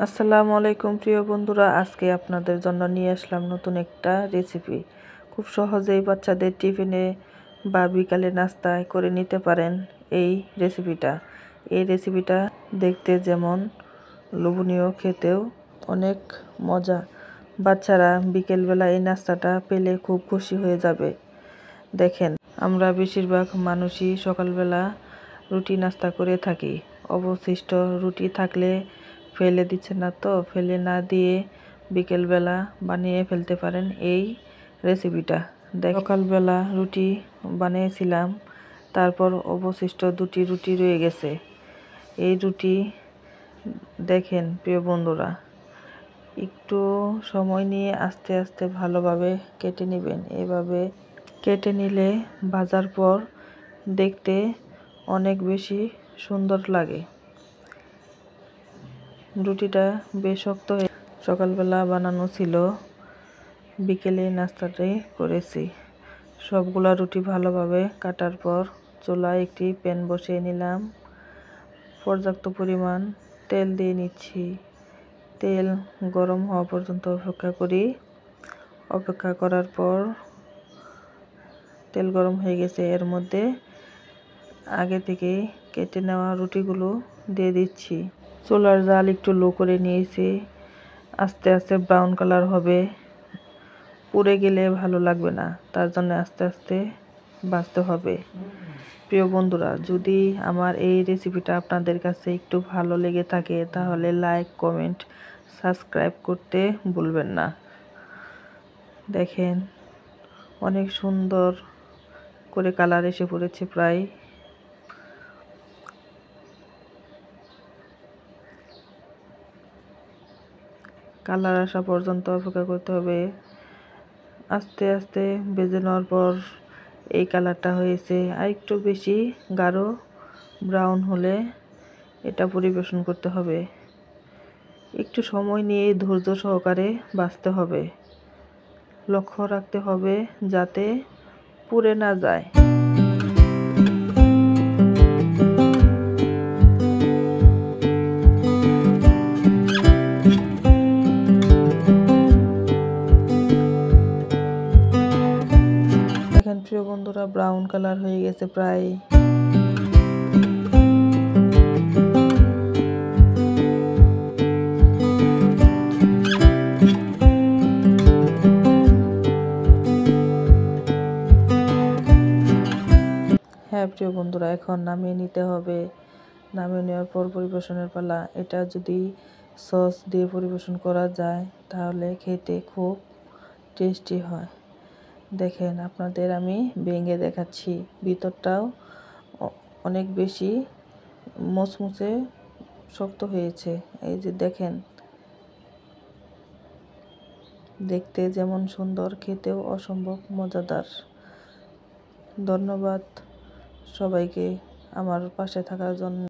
আসসালামু আলাইকুম প্রিয় বন্ধুরা, আজকে আপনাদের জন্য নিয়ে আসলাম নতুন একটা রেসিপি। খুব সহজেই বাচ্চাদের টিফিনে বা বিকালে নাস্তায় করে নিতে পারেন এই রেসিপিটা দেখতে যেমন লোভনীয়, খেতেও অনেক মজা। বাচ্চারা বিকেলবেলা এই নাস্তাটা পেলে খুব খুশি হয়ে যাবে। দেখেন, আমরা বেশিরভাগ মানুষই সকালবেলা রুটি নাস্তা করে থাকি। অবশিষ্ট রুটি থাকলে ফেলে দিচ্ছেন না তো, ফেলে না দিয়ে বিকেলবেলা বানিয়ে ফেলতে পারেন এই রেসিপিটা। সকালবেলা রুটি বানিয়েছিলাম, তারপর অবশিষ্ট দুটি রুটি রয়ে গেছে। এই রুটি দেখেন প্রিয় বন্ধুরা, একটু সময় নিয়ে আস্তে আস্তে ভালোভাবে কেটে নেবেন। এভাবে কেটে নিলে ভাজার পর দেখতে অনেক বেশি সুন্দর লাগে। রুটিটা বেশ শক্ত হয়ে সকালবেলা বানানো ছিল, বিকেলে নাস্তাটাই করেছি। সবগুলা রুটি ভালোভাবে কাটার পর চুলায় একটি প্যান বসিয়ে নিলাম। পর্যাপ্ত পরিমাণ তেল দিয়ে নিচ্ছি। তেল গরম হওয়া পর্যন্ত অপেক্ষা করি। অপেক্ষা করার পর তেল গরম হয়ে গেছে, এর মধ্যে আগে থেকে কেটে নেওয়া রুটিগুলো দিয়ে দিচ্ছি। চুলার জাল একটু লো করে নিয়েছি। আস্তে আস্তে ব্রাউন কালার হবে, পুড়ে গেলে ভালো লাগবে না, তার জন্য আস্তে আস্তে ভাজতে হবে। প্রিয় বন্ধুরা, যদি আমার এই রেসিপিটা আপনাদের কাছে একটু ভালো লেগে থাকে তাহলে লাইক, কমেন্ট, সাবস্ক্রাইব করতে ভুলবেন না। দেখেন, অনেক সুন্দর করে কালার এসে পড়েছে। প্রায় কালার আসা পর্যন্ত অপেক্ষা করতে হবে। আস্তে আস্তে ভেজে নেওয়ার পর এই কালারটা হয়েছে। আর একটু বেশি গাঢ় ব্রাউন হলে এটা পরিবেশন করতে হবে। একটু সময় নিয়ে ধৈর্য সহকারে ভাজতে হবে। লক্ষ্য রাখতে হবে যাতে পুড়ে না যায়। দেখেন প্রিয় বন্ধুরা, ব্রাউন কালার হয়ে গেছে প্রায়। হ্যাঁ প্রিয় বন্ধুরা, এখন নামিয়ে নিতে হবে। নামিয়ে নেওয়ার পর পরিবেশনের পালা। এটা যদি সস দিয়ে পরিবেশন করা যায় তাহলে খেতে খুব টেস্টি হয়। দেখেন, আপনাদের আমি ভেঙে দেখাচ্ছি। ভিতরটাও অনেক বেশি মুচমুচে শক্ত হয়েছে। এই যে দেখেন, দেখতে যেমন সুন্দর, খেতেও অসম্ভব মজাদার। ধন্যবাদ সবাইকে আমার পাশে থাকার জন্য।